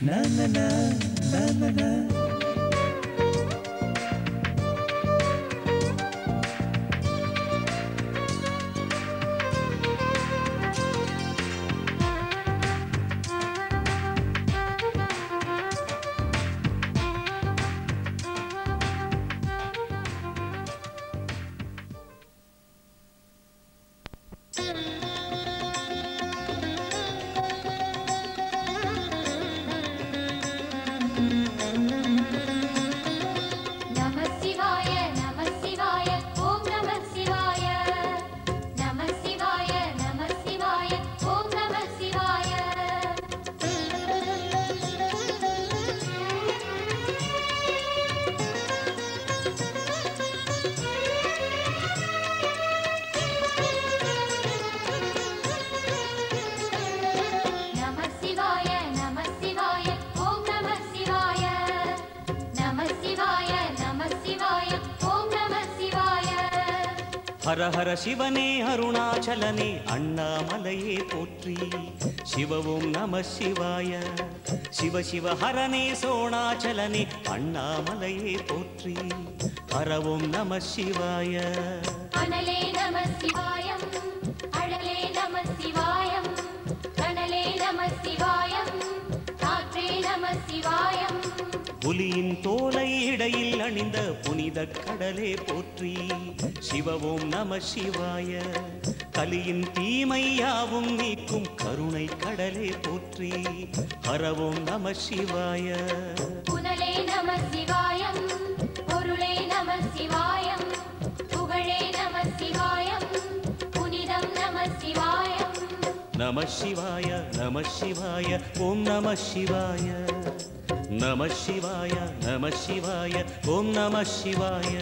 na na na na na na. Hara Hara சிவனே அருணாச்சலனே அண்ணாமலையே போற்றி சிவவும் நம சிவாய சிவ சிவ ஹரனே சோணாச்சலனே அண்ணாமலையே போற்றி ஹரவும் நம சிவாய அனலே நம சிவாயம் அழலே நம சிவாயம் கனலே நம சிவாயம் காற்றே நம சிவாயம் புலியின் தோலை இடையில் அணிந்த புனித கடலே போற்றி சிவவும் நம சிவாய கலியின் தீமையாவும் நீக்கும் கருணை கடலே போற்றி ஹரவும் நம சிவாய புனலே நம சிவாயம் பொருளே நம சிவாயம் புகழே நம சிவாயம் புனிதம் நம சிவாயம் நம சிவாய நம சிவாய ஓம் நம சிவாய நம சிவாய நம சிவாய ஓம் நம சிவாய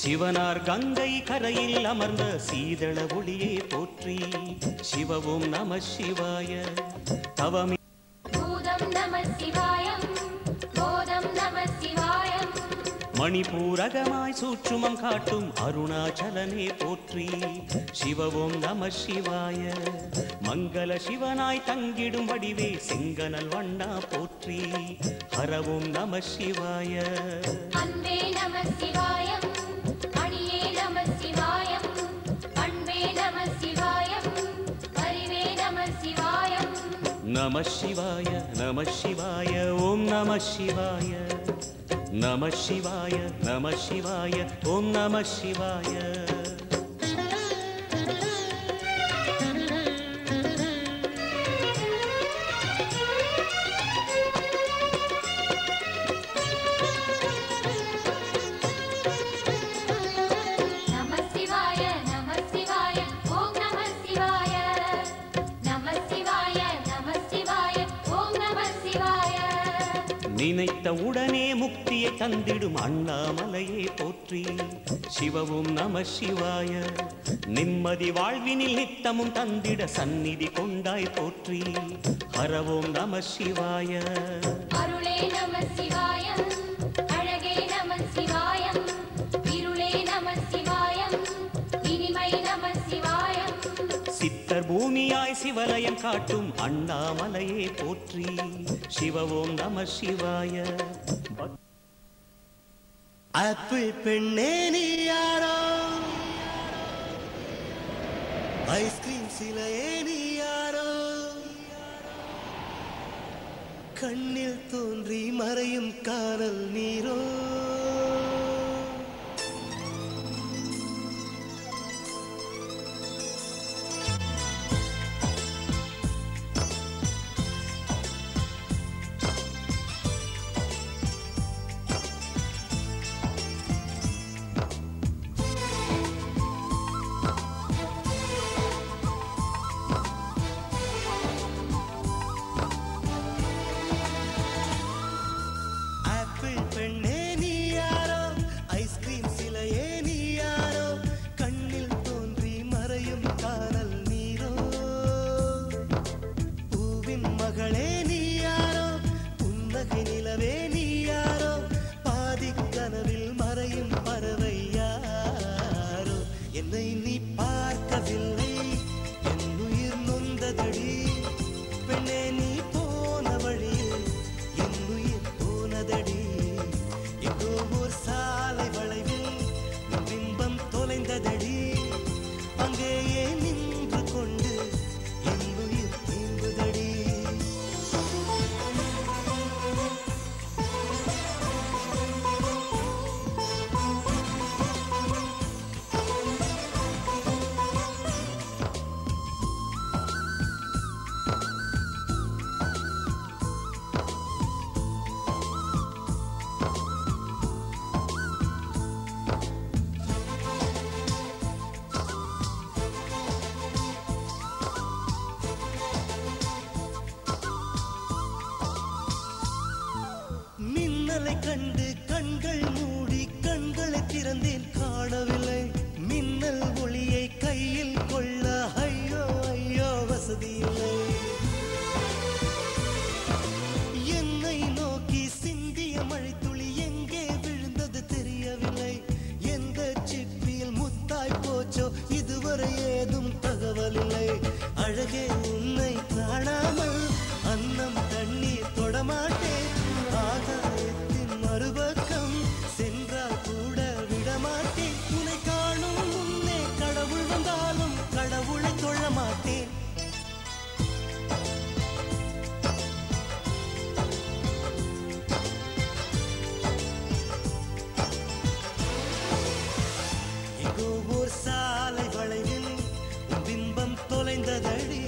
சிவனார் கங்கை கரையில் அமர்ந்த சீதள ஒளியே போற்றி சிவவும் நம சிவாய தவமி பூதம் நம சிவாயம் போதம் நம சிவாயம் மணிபூரகமாய் சூட்சுமம் காட்டும் அருணாச்சலனே போற்றி சிவவும் நம சிவாய மங்கள சிவனாய் தங்கிடும் வடிவே செங்கனல் வண்ணா போற்றி ஹரவும் நம சிவாய அன்பே நம சிவாயம் அணியே நம சிவாயம் அன்பே நம சிவாயம் அறிவே நம சிவாயம் நம சிவாய நம சிவாய ஓம் நம சிவாய நம சிவாய நம சிவாய ஓம் நம சிவாய நினைத்த உடனே முக்தியை தந்திடும் அண்ணாமலையே போற்றி சிவவும் நம சிவாய நிம்மதி வாழ்வினில் நித்தமும் தந்திட சந்நிதி கொண்டாய் போற்றி ஹரவோம் நம சிவாய அருளே நம சிவாயம் அழகே நம சிவாயம் இருளே நம சிவாயம் இனிமை நம சிவாயம் சித்தர் பூமியாய் சிவலயம் காட்டும் அண்ணாமலையே போற்றி சிவவோம் நம சிவாய ஆப்பிள் பெண்ணே நீ யாரோ ஐஸ்கிரீம் சிலையே நீ யாரோ கண்ணில் தோன்றி மறையும் காணல் நீரோ பெண்ணே நீ காதலை கண்டு கண்கள் மூடி கண்களை திறந்தேன் காணவில்லை மின்னல் ஒளியை கையில் கொள்ள ஐயோ ஐயோ வசதி இல்லை என்னை நோக்கி சிந்திய மழைத்துளி எங்கே விழுந்தது தெரியவில்லை எந்த சிப்பியில் முத்தாய் போச்சோ இதுவரை ஏதும் தகவல் இல்லை அழகே உன்னை காணாமல் அன்னம் தண்ணீர் தொடமாட்டேன் ஆகாயத்தின் மறுபக்கம் சென்றால் கூட விடமாட்டேன் உன்னை காணும் முன்னே கடவுள் வந்தாலும் கடவுளை தொழமாட்டேன் எங்கோ ஓர் சாலை வளைவில் உன் பிம்பம் தொலைந்ததடி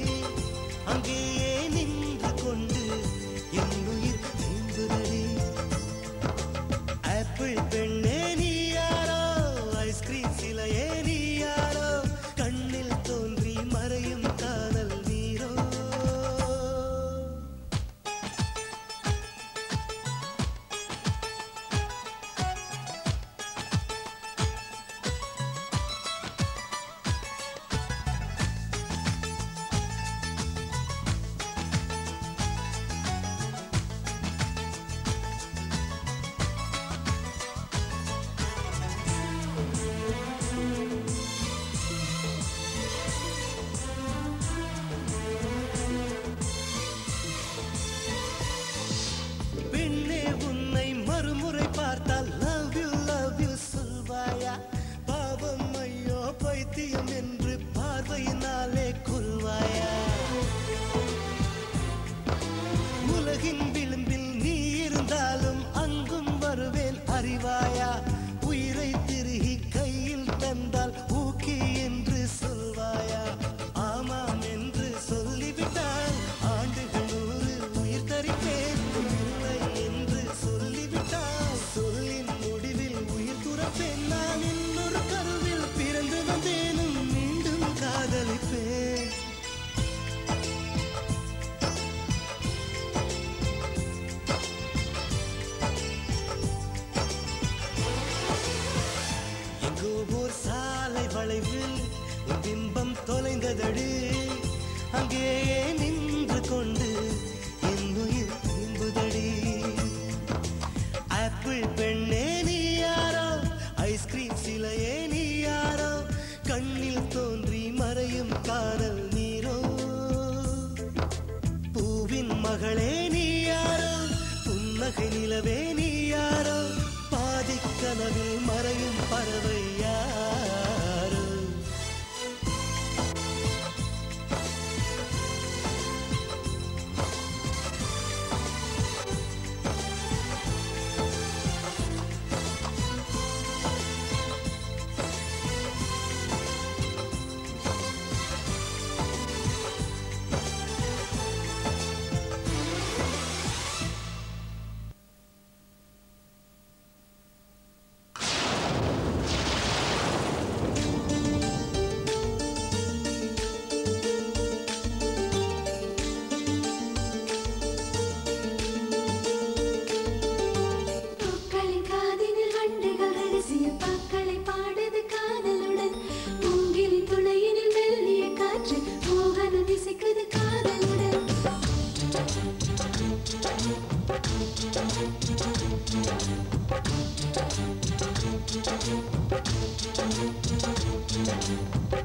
அங்கேயே நின்று கொண்டு என் உயிர் நீந்துதடி ஆப்பிள் பெண்ணே நீ யாரோ ஐஸ்கிரீம் சிலையே நீ யாரோ கண்ணில் தோன்றி மறையும் காதல் நீரோ பெண்ணே உன்னை மறுமுறை பார்த்தால் லவ் யூ சொல்வாயா பாவம் ஐயோ பைத்தியம் என்று பார்வையினாலே கொள்வாயா உலகின் விளிம்பில் நீ இருந்தாலும் அங்கும் வருவேன் அறிவாயா உயிரை திருகி கையில் தந்தால் ஊக்கி என்று சொல்வாயா ஆமாம் என்று சொல்லிவிட்டால் ஆண்டுகள் 100 உயிர் தரிப்பேன் இல்லை என்று சொல்லிவிட்டால் சொல்லின் முடிவில் உயிர் துறப்பேன் நான் இன்னொரு கருவில் பிறந்து வந்தேனும் மீண்டும் காதலிப்பேன் எங்கோ ஓர் சாலை வளைவில் உன் பிம்பம் தொலைந்ததடி அங்கேயே நின்று கொண்டு என் உயிர் நீம்புதடி ஆப்பிள் பெண்ணே நீ யாரோ ஐஸ்கிரீம் சிலையே நீ யாரோ கண்ணில் தோன்றி மறையும் காதல் நீரோ பூவின் மகளே நீ யாரோ புன்னகை நிலவே நீ யாரோ பாதிக் கனவில் மறையும் பறவை யாரோ பூக்களின் காதினில் வண்டுகள் ரகசிய பாக்களை பாடுது காதலுடன் மூங்கிலின் துளையினில் மெல்லிய காற்று மோகனம் இசைக்குது காதலுடன்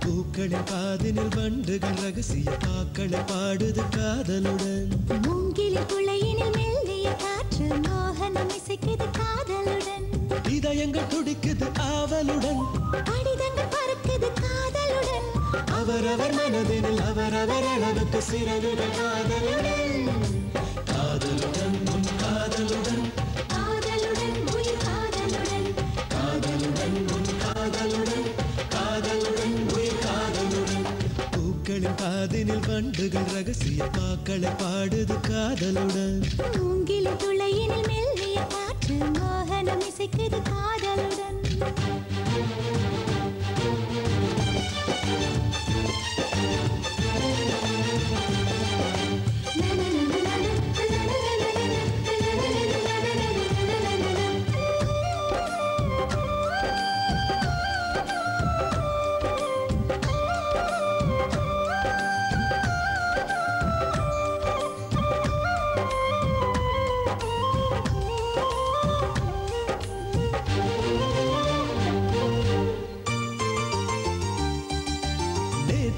பூக்களின் காதினில் வண்டுகள் ரகசிய பாக்களை பாடுது காதலுடன் மூங்கிலின் துளையினில் மெல்லிய காற்று மோகனம் இசைக்குது காதலுடன் இதயங்கள் துடிக்குது ஆவலுடன் அடிதங்கள் பறக்குது காதலுடன் அவரவர் மனதினில் அவரவர் அளவுக்கு சிறகுகள் காதலுடன் காதலுடன் உன் காதலுடன் காதலுடன் உயிர் காதலுடன் காதலுடன் உன் காதலுடன் காதலுடன் உயிர் காதலுடன் பூக்களின் காதினில் வண்டுகள் ரகசிய பாக்களை பாடுது காதலுடன் மூங்கிலின் துளையினில் மெல்லிய காற்று மோகனம் இசைக்குது காதலுடன்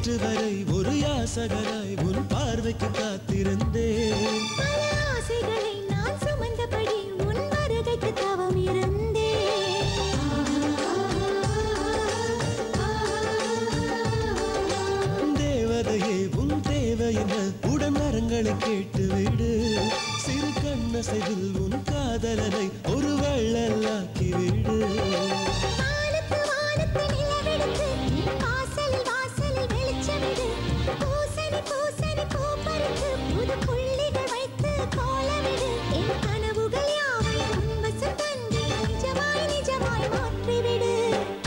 நேற்று வரை ஒரு யாசகராய் உன் பார்வைக்கு காத்திருந்தேன். பல ஆசைகளை நான் சுமந்தபடி உன் வருகைக்கு தவம் இருந்தேன். தேவதையே உன் தேவை என்ன உடன் வரங்களை கேட்டுவிடு. சிறு கண்ணசைவில் உன் காதலனை ஒரு வள்ளலாக்கிவிடு. வானத்து வானத்து நிலவெடுத்து என் வாசலில் வாசலில் வெளிச்சமிடு. பூசணி பூசணி பூ பறித்து புது புள்ளிகள் வைத்து கோலமிடு. என் கனவுகள் யாவையும் உன் வசம் தந்து நிஜமாய் நிஜமாய் மாற்றிவிடு.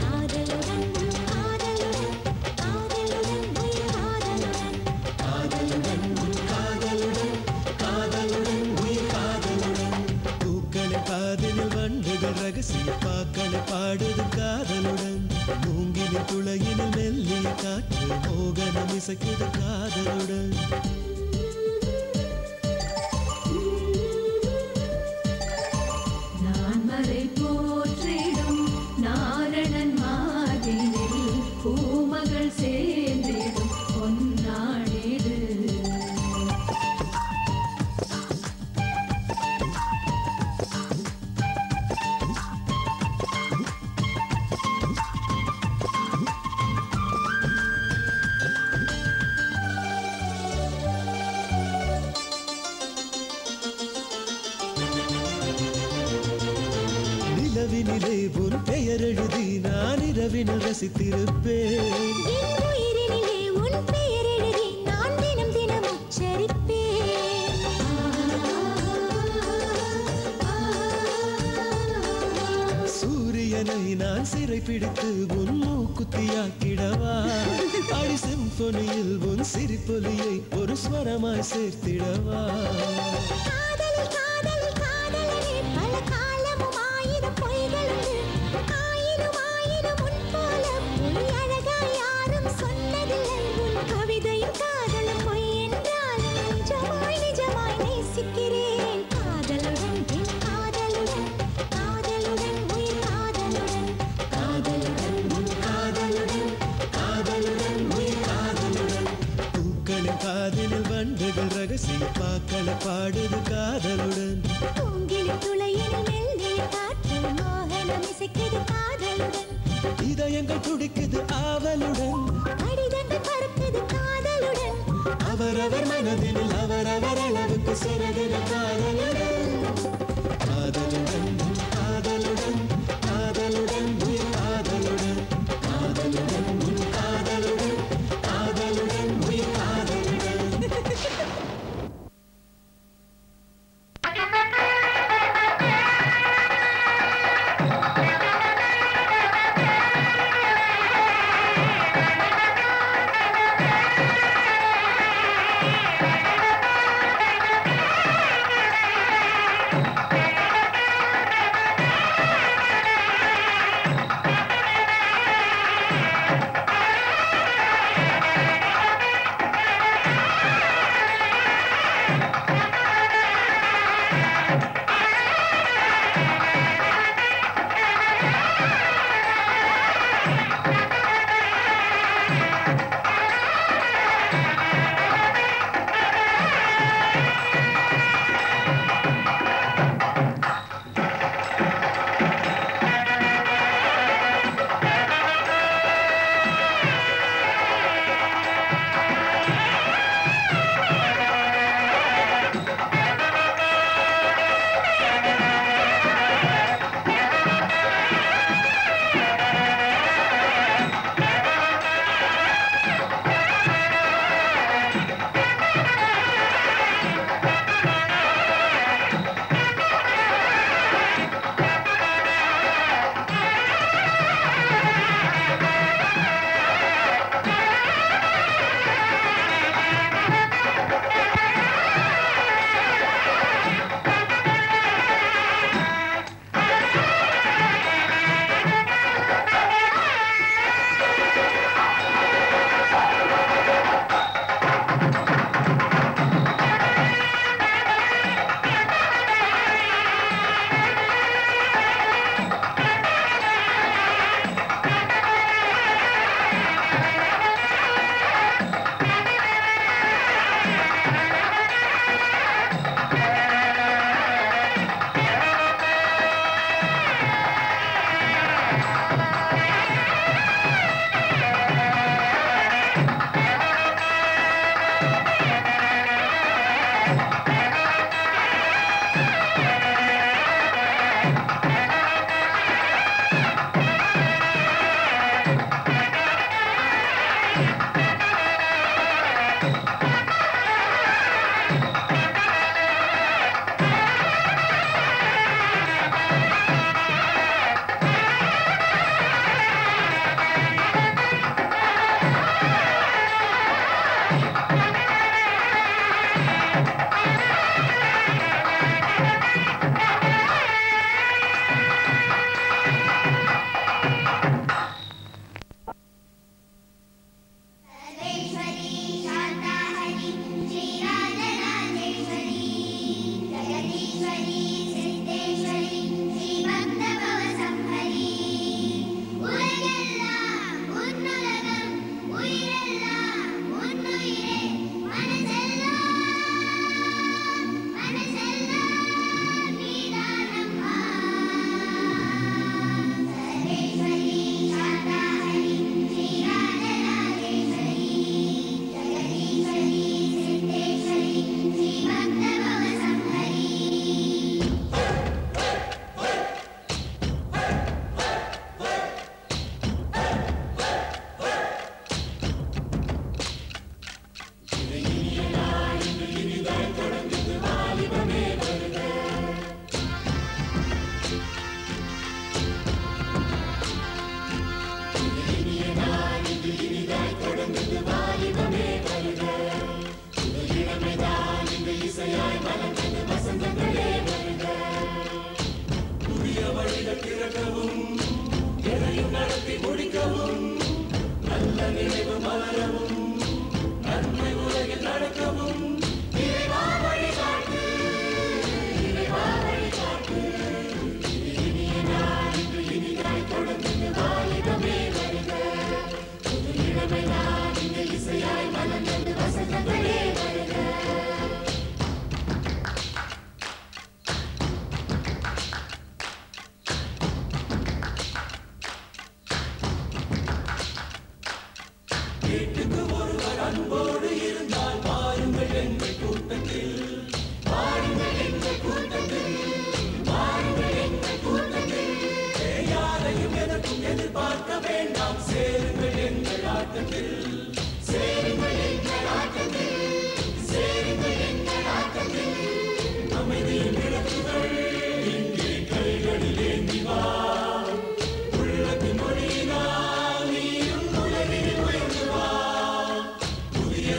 காதலுடன் உன் காதலுடன் காதலுடன் உயிர் காதலுடன் காதலுடன் உன் காதலுடன் காதலுடன் உயிர் காதலுடன். பூக்களை காதினில் வண்டுகள் ரகசிய பாக்களை பாடுது காதலுடன். மூங்கிலின் துளையினில் மெல்லிய காற்று மோகனம் இசைக்குது காதலுடன். நான் மறை போற்றிடும் நாரணன் மாதினில் பூமகள் சேர்ந்திடும் பொன்னாடிது. நிலவினிலே உன் பெயர் எழுதி நான் இரவினில் ரசித்திருப்பேன். என் உயிரினிலே உன் பெயர் எழுதி நான் தினம் தினம் உச்சரிப்பேன். சூரியனை நான் சிறை பிடித்து உன் மூக்குத்தியாக்கிடவா. அடி சிம்பொனியில் உன் சிரிப்பொலியை ஒரு ஸ்வரமாய் சேர்த்திடவா. காதலில் காதலில் காதலனே பல காலமும் ஆயிரம் பொய்களுண்டு. ஆயினும் ஆயினும் உன் போல பொய் அழகாய் யாரும் சொன்னதில்லை. உன் கவிதையும் காதலும் பொய் என்றாலும் நிஜமாய் நிஜமாய் நேசிக்கிறேன். காதலுடன் என் காதலுடன் காதலுடன் உயிர் காதலுடன் காதலுடன் உன் காதலுடன் காதலுடன் உயிர் காதலுடன். பூக்களின் காதினில் வண்டுகள் ரகசிய பாக்களை பாடுது காதலுடன். பூங்கிலின் துளையினில் மெல்லிய காற்று மோகனம் இசைக்குது காதலுடன். இதயங்கள் துடிக்குது ஆவலுடன். கடிதங்கள் பறக்குது காதலுடன். அவரவர் மனதினில் அவரவர் அளவுக்கு சிறகிற காதலுடன். காதலுடன் உன் காதலுடன் காதலுடன் உயிர் காதலுடன். காதலுடன் உன் காதலுடன் காதலுடன் உயிர் காதலுடன். வரவும் எதையும் நடத்தி முடிக்கவும் நல்ல நினைவு மலரவும் நன்மை உலகில் நடக்கவும் இறைவா வழிகாட்டு இறைவா வழிகாட்டு இனிய நாள் இன்று இனிதாய் தொடர்ந்து வாலிபமே வருக புது இளமை நான் இந்த இசையாய் மலர்ந்தது வசந்தங்களே வருக வீட்டுக்கு ஒருவர் அன்போடு இருந்தால் பாருங்கள் எங்கள் கூட்டத்தில் பாருங்கள் எங்கள் கூட்டத்தில் பாருங்கள் எங்கள் கூட்டத்தில் யாரையும் எதற்கும் எதிர்பார்க்க வேண்டாம் சேருங்கள் எங்கள் ஆட்டத்தில் சேருங்கள் எங்கள் ஆட்டத்தில் சேருங்கள் எங்கள் ஆட்டத்தில் அமைதியின் விளக்குகள் இங்கே கைகளில் ஏந்தி வா உள்ளத்தின் மொழியினால் நீயும் உலகில் உயர்ந்து வா புதிய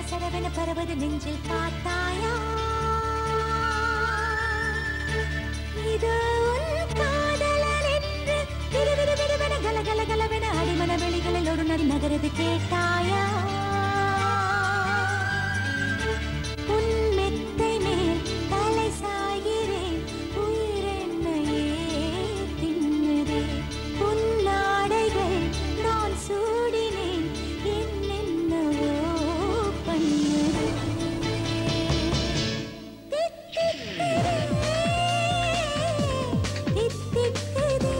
சடவென பரவது நெஞ்சில் பார்த்தாயா இது உன் காதலன் என்று விடுவிடுவிடுவென கலகலகலவென அடிமன வெளிகளில் ஒரு நடி நகரது கேட்டாயா உன் மெத்தை மேல் தலை சாய்கிறேன் உயிரென்னையே தின்னுதே உன் நாடைகள் நான் சூடினேன் என்னென்னவோ பண்ணுதே தித்திக்குதே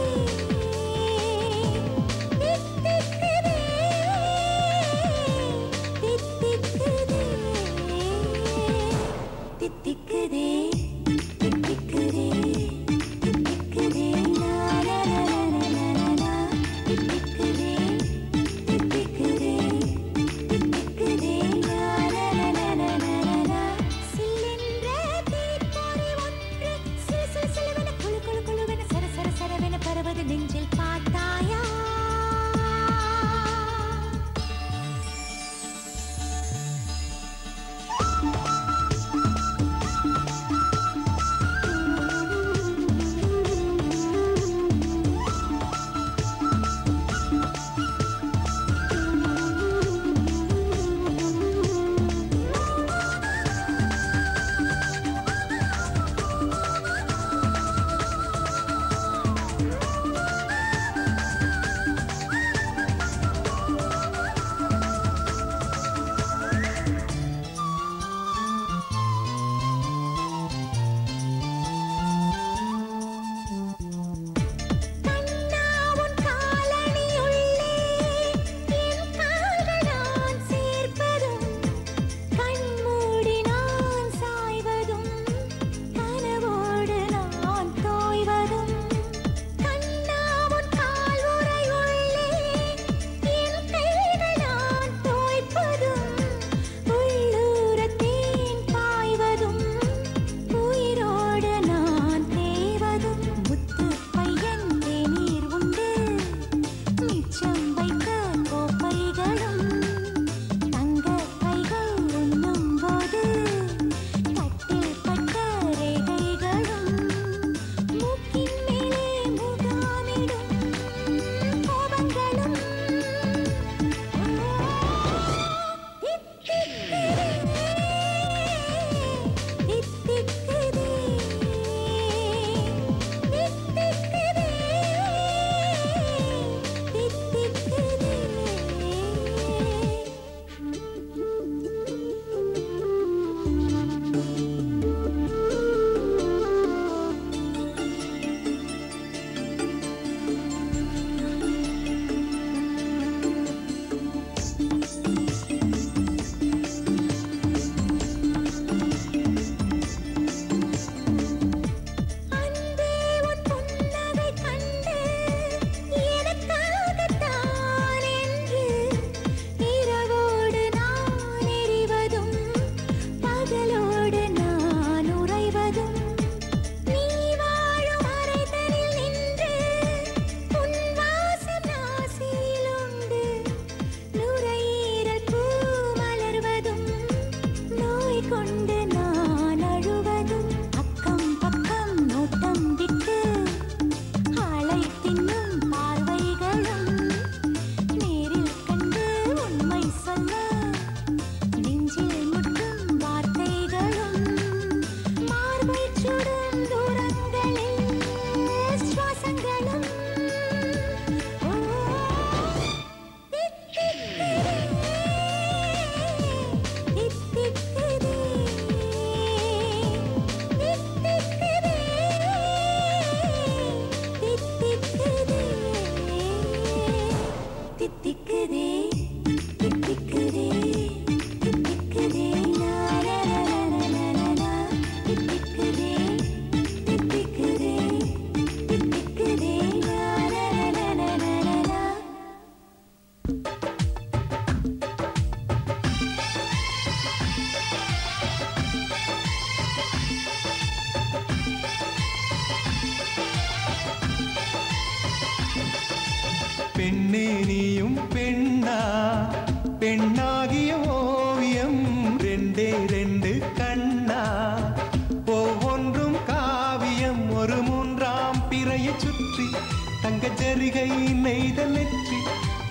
ஜரிகை நெய்த நெற்றி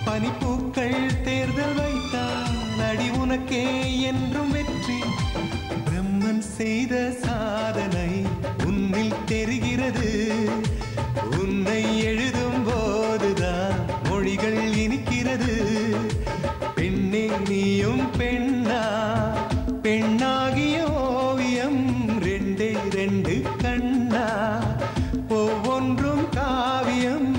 பனிப்பூக்கள் தேர்தல் வைத்தான் அடி உனக்கே என்றும் வெற்றி பிரம்மன் செய்த சாதனை உன்னில் தெரிகிறது உன்னை எழுதும் போதுதான் மொழிகள் இனிக்கிறது பெண்ணே நீயும் பெண்ணா பெண்ணாகிய ஓவியம் ரெண்டே ரெண்டு கண்ணா ஒவ்வொன்றும் காவியம்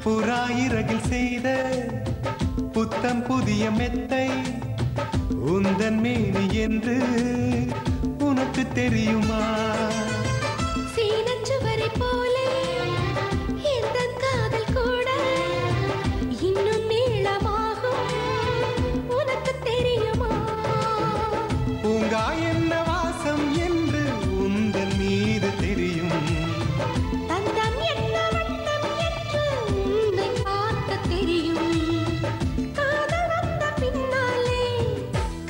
புறாயிரகில் செய்த புத்தம் புதிய மெத்தை உந்தன் மேனி என்று உனக்கு தெரியுமா சீனச்சுவரை போலே எந்தன் காதல் கூட இன்னும் நீளமாகும் உனக்கு தெரியுமா பூங்கா என்ன வாசம் என்று உந்தன் மீது தெரியும் தந்தம் என்ன வண்ணம் என்று உன்னை பார்க்க தெரியும் காதல் வந்த பின்னாலே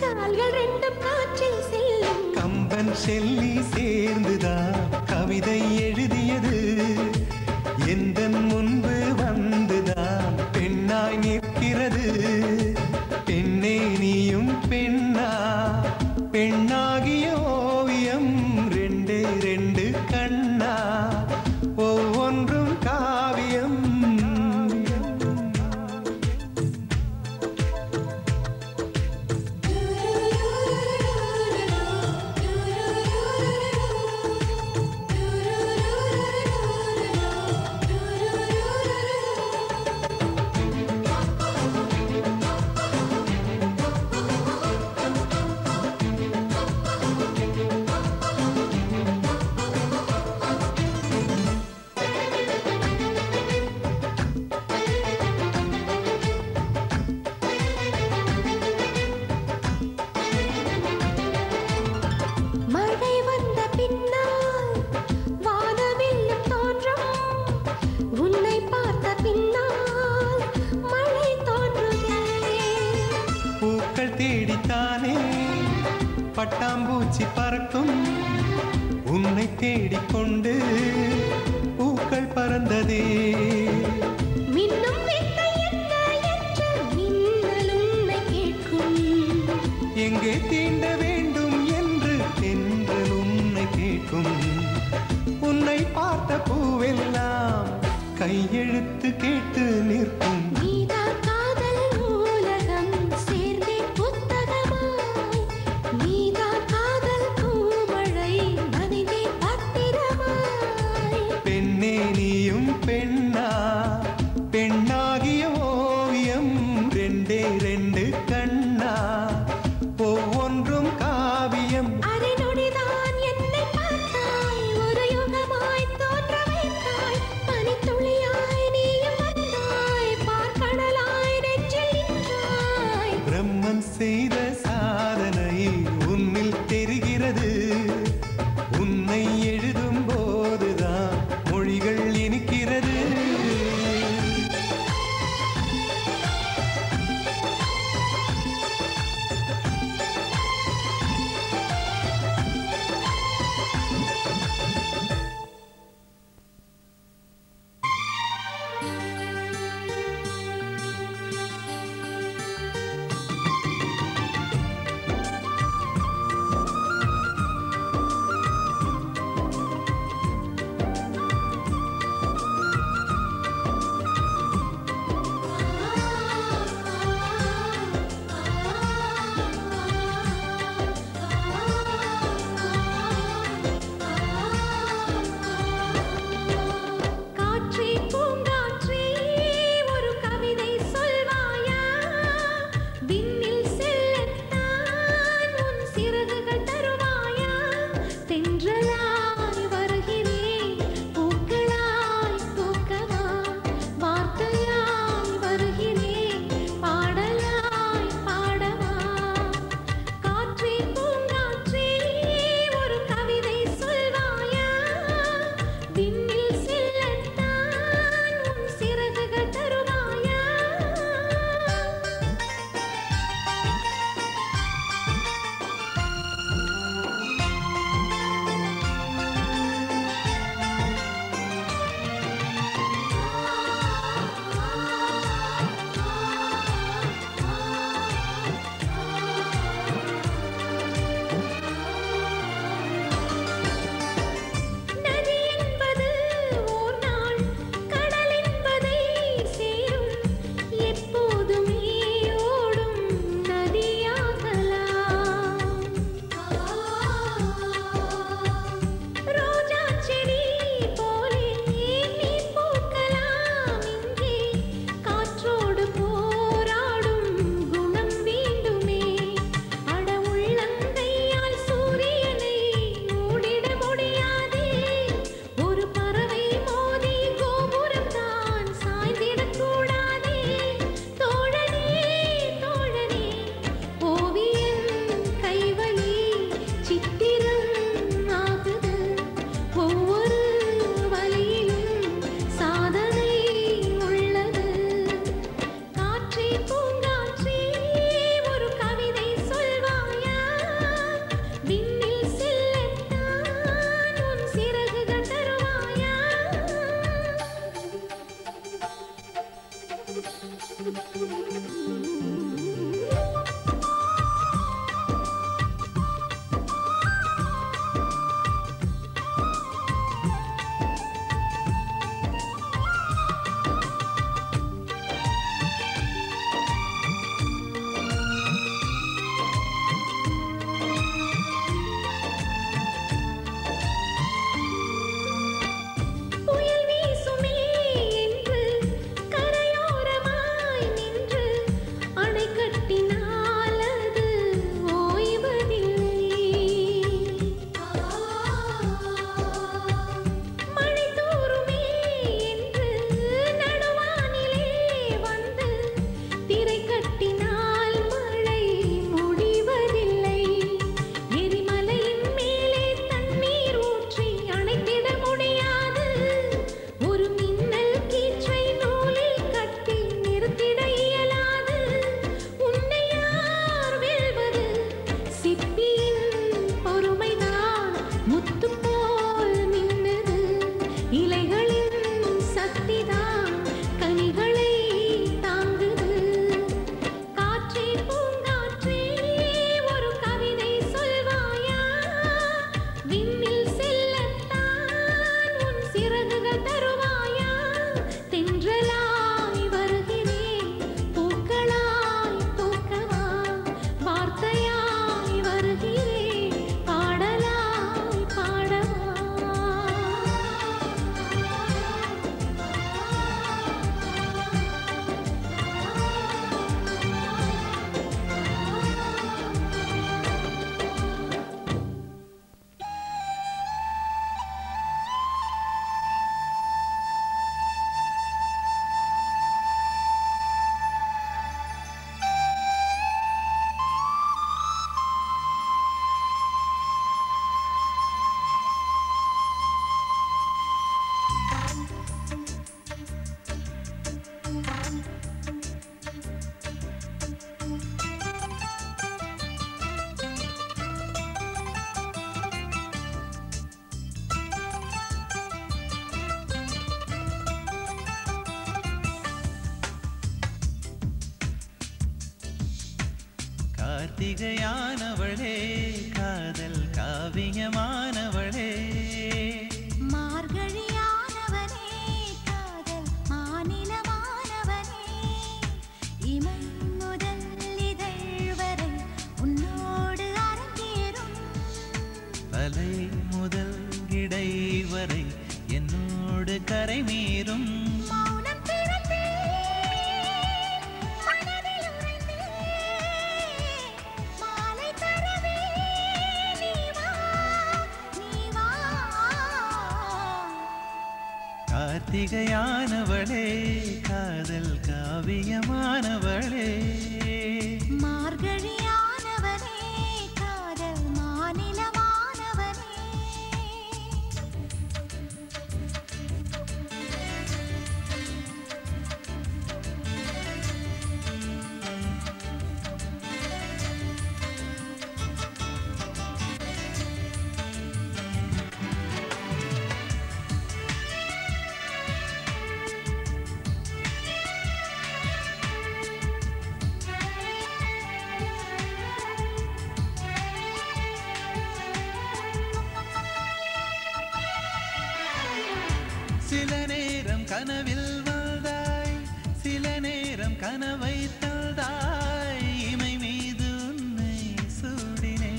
கால்கள் ரெண்டும் காற்றில் செல்லும் கம்பன் செல்லி சேர்ந்துதான் கவிதை எழுதியது எந்தன் முன்பு வந்துதான் பெண்ணாய் நிற்கிறது பெண்ணே நீயும் பெண்ணா பெண்ணாகிய ஓவியம் ரெண்டே ரெண்டு கண்ணா ஒவ்வொன்றும் காவியம் மழை வந்த பின்னால் வானவில்லும் தோன்றும் உன்னை பார்த்த பின்னால் மழை தோன்றுதே பூக்கள் தேடித்தானே பட்டாம்பூச்சி பறக்கும் உன்னை தேடிக்கொண்டு பூக்கள் பறந்ததே மின்னும் வித்தை என்ன என்று மின்னல் உன்னை கேட்கும் எங்கே தீண்ட வேண்டும் என்று தென்றல் உன்னை கேட்கும் உன்னை பார்த்த பூவெல்லாம் கையெழுத்து கேட்டு நிற்கும் நீதான் காதல் நூலகம் சேர்ந்தே புத்தகமாய் நீதான் காதல் பூமழை நனைந்தே பத்திரமாய் பெண்ணே நீயும் பெண்ணா பெண்ணாகிய ஓவியம் ரெண்டே ரெண்டு கண்ணா ஒவ்வொன்றும் காவியம் அரை நொடிதான் என்னை பார்த்தாய் ஒரு யுகமாய் தோன்ற வைத்தாய் பனித்துளியாய் நீயும் வந்தாய் பார்க்கடலாய் நெஞ்சில் நின்றாய் பிரம்மன் செய்த சாதனை உன்னில் தெரிகிறது உன்னை எழுதும் போதுதான் மொழிகள் இனிக்கிறது கார்த்திகையானவளே காதல் காவியமானவளே மார்கழியானவனே காதல் மாநிலமானவனே இமை முதல் இதழ் வரை உன்னோடு அரங்கேறும் தலை முதல் இடை வரை என்னோடு கரை மீறும் மௌனம் பிறந்தே மனதில் உறைந்தே மாலை தரவே நீ வா கார்த்திகையானவளே காதல் காவியமானவளே மார்கழியானவனே காதல் மாநிலமானவனே சில நேரம் கனவில் வந்தாய் சில நேரம் கனவை தந்தாய் இமை மீது உன்னை சூடினே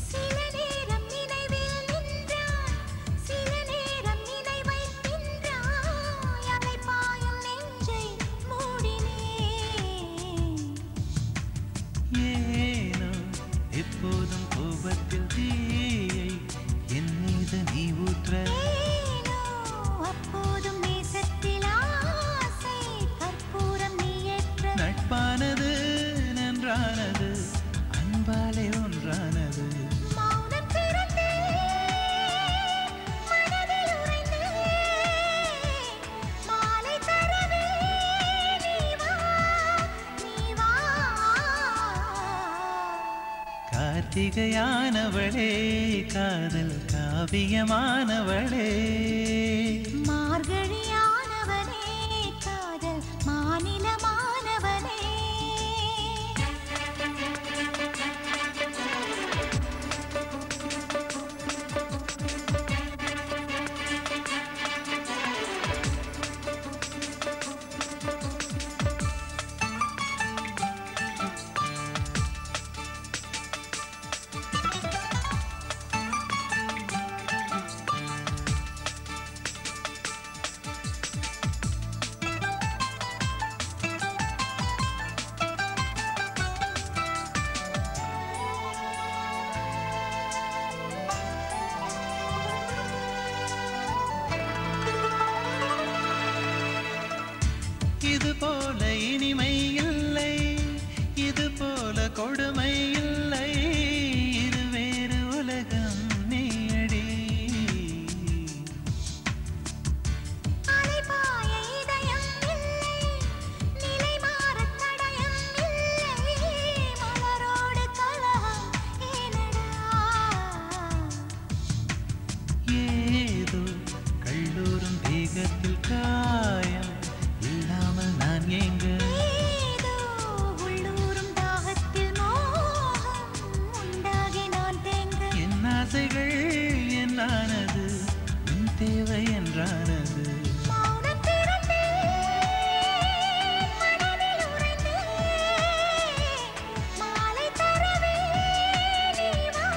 சில நேரம் நினைவில் நின்றாய் சில நேரம் நினைவை தின்றாய் அலைபாயும் நெஞ்சை மூடினேன் ஏனோ எப்போதும் கோபத்தில் தீயை என் மீது நீ ஊற்ற ஏனோ அப்போதும் நேசத்தில் ஆசை கற்பூரம் நீ ஏற்ற நட்பானது நன்றானது அன்பாலே ஒன்றானது மௌனம் பிறந்தே மனதில் உறைந்தே மாலை தரவே நீ வா கார்த்திகையானவளே காதல் காவியமானவளே மார்கழியானவனே காதல் மாநிலமானவனே இது போல இனிமை இல்லை இது போல கொடுமை இல்லை இது வேறு உலகம் நீயடி அலைபாய இதயம் இல்லை நிலை மாறத் தடயம் இல்லை மலரோடு கலகம் ஏனடா ஏதோ கல்லூரும் தேகத்தில் காயம் இல்லாமல் நான் எங்க ஏதோ உள்ளூரும் தாகத்தில் மோகம் உண்டாகி நான் தேங்க என் ஆசைகள் என்னானது உன் தேவை என்றானது மௌனம் பிறந்தே மனதில் உறைந்தே மாலை தரவே நீ வா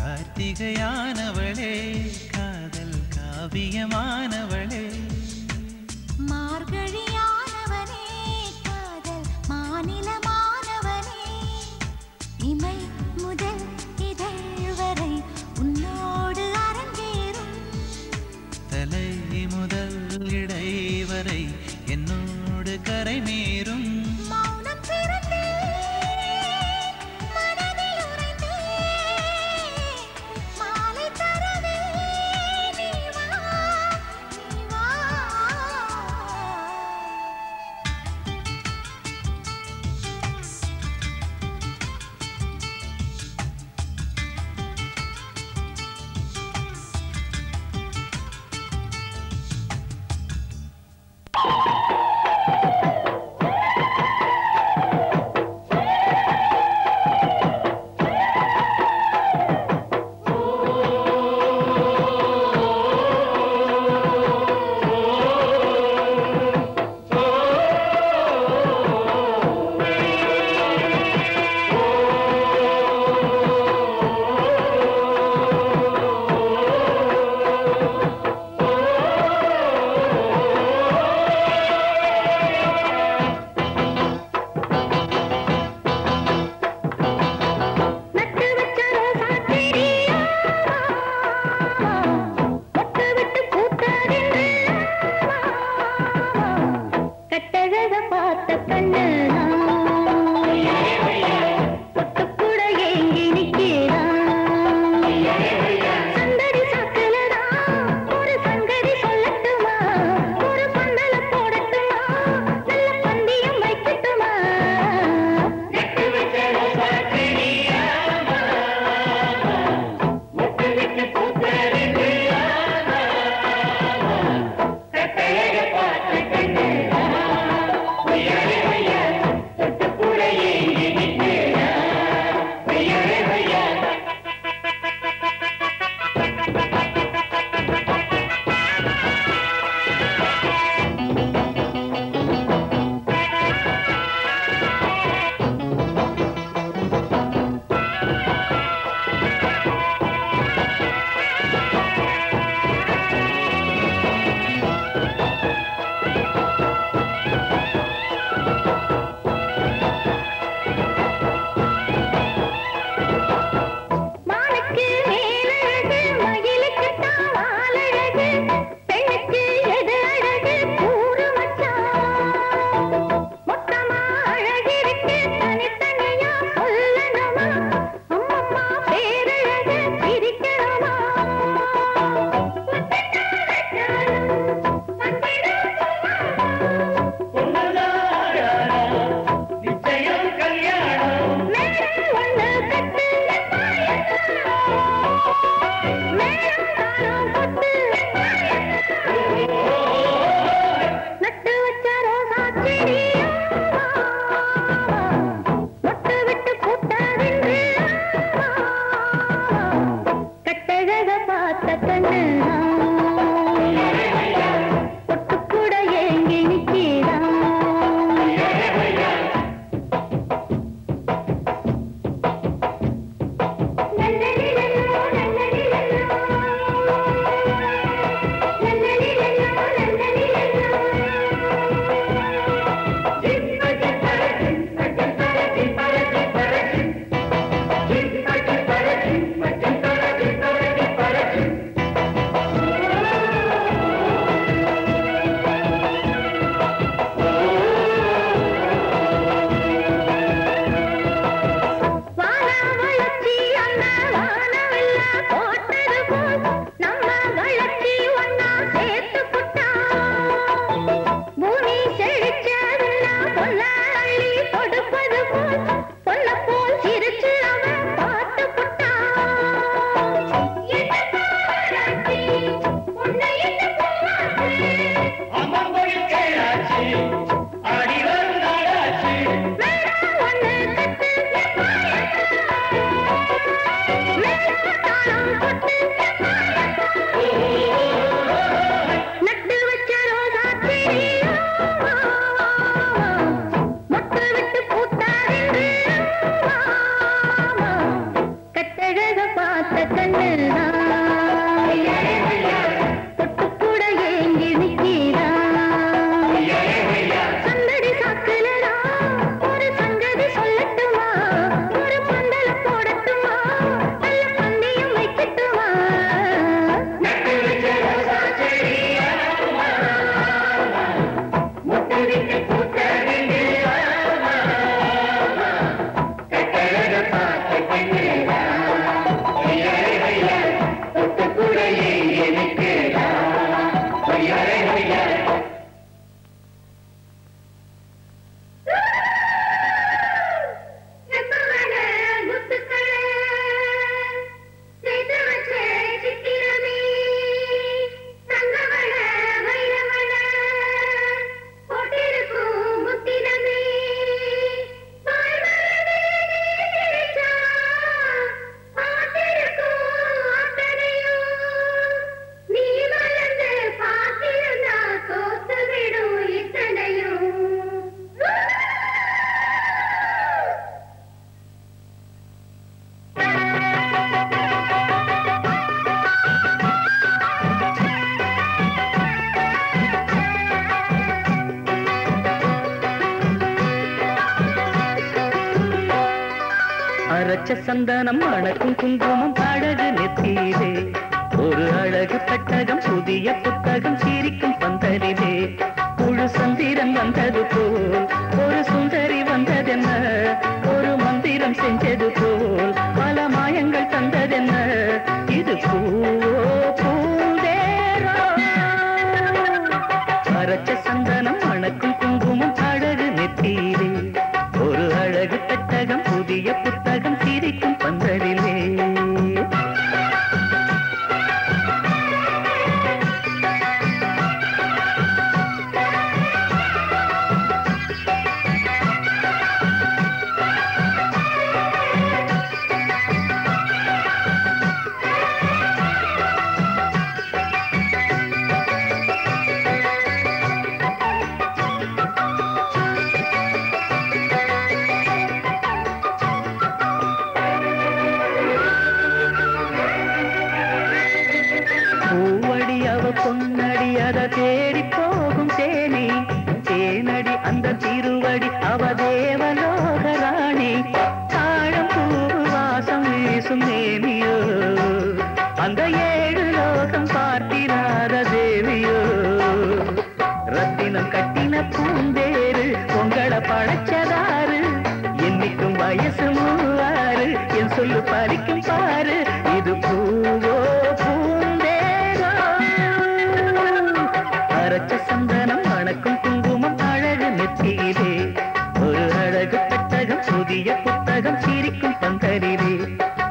கார்த்திகையானவளே காதல் காவியமானவளே மார்கழியானவனே காதல் மாநிலமானவனே இமை முதல் இதழ் வரை உன்னோடு அரங்கேறும் தலை முதல் இடை வரை என்னோடு கரை மீறும் மௌனம் பிறந்தே மனதில் உறைந்தே மாலை தரவே நீ வா அரைச்ச சந்தனம் அணக்கும் குங்குமம் அழகு நெத்தியிலே ஒரு அழகு பெட்டகம் புதிய புத்தகம் சிரிக்கும் பந்தலிலே முழு சந்திரன் வந்தது போல் ஒரு சுந்தரி வந்ததென்ன ஒரு மந்திரம் செஞ்சது போல் பல மாயங்கள் தந்ததென்ன இது பூவோ பூந்தேரோ அரைச்ச சந்தனம் அணக்கும் குங்குமம் அழகு நெத்தியிலே ஒரு அழகு பெட்டகம் புதிய புத்தகம் சிரிக்கும் பந்தலிலே பொன்னடி அத தேடி போகும் தேனி தேனடி அந்த திருவடி அவ தேவலோகராணி தாழம் பூவு வாசம் வீசும் நேமியோ அந்த ஏழு லோகம் பார்த்திராத தேவியோ ரத்தினம் கட்டின பூந்தேரு உங்களை படைச்சதாரு என்னைக்கும் வயசு மூவாரு என் சொல்லு பறிக்கும் பாரு இது பூவோ அரைச்ச சந்தனம் அணக்கும் குங்குமம் அழகு நெத்தியிலே ஒரு அழகு பெட்டகம் புதிய புத்தகம் சிரிக்கும் பந்தலிலே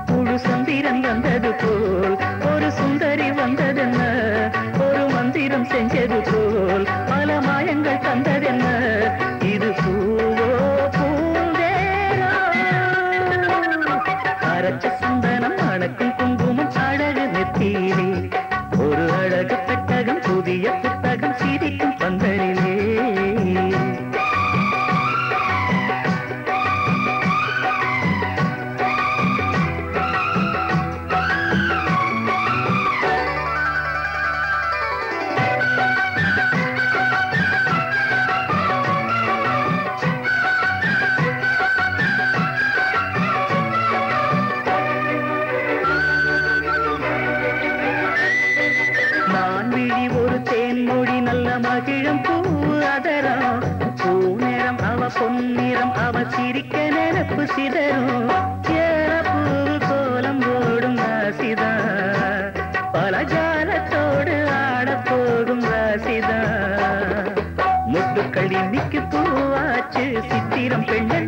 முழு சந்திரன் வந்தது போல் ஒரு சுந்தரி வந்ததென்ன ஒரு மந்திரம் செஞ்சது போல் பல மாயங்கள் தந்ததென்ன இது பூவோ பூந்தேரோ அரைச்ச சந்தனம் அணக்கும் குங்குமம் அழகு நெத்தியிலே ஒரு அழகு பெட்டகம் புதிய புத்தகம் சிரிக்கும் பந்தலிலே மகிழும் பூ அதரம் பூ நிறம் அவ பொன்னிறம் அவ சிரிக்க நினப்பு சிதறும் பூவு கோலம் போடும் ராசிதா பல ஜாலத்தோடு ஆட போகும் ராசிதா முட்டுக்கள் இன்னைக்கு பூவாச்சு சித்திரம் பெண்ண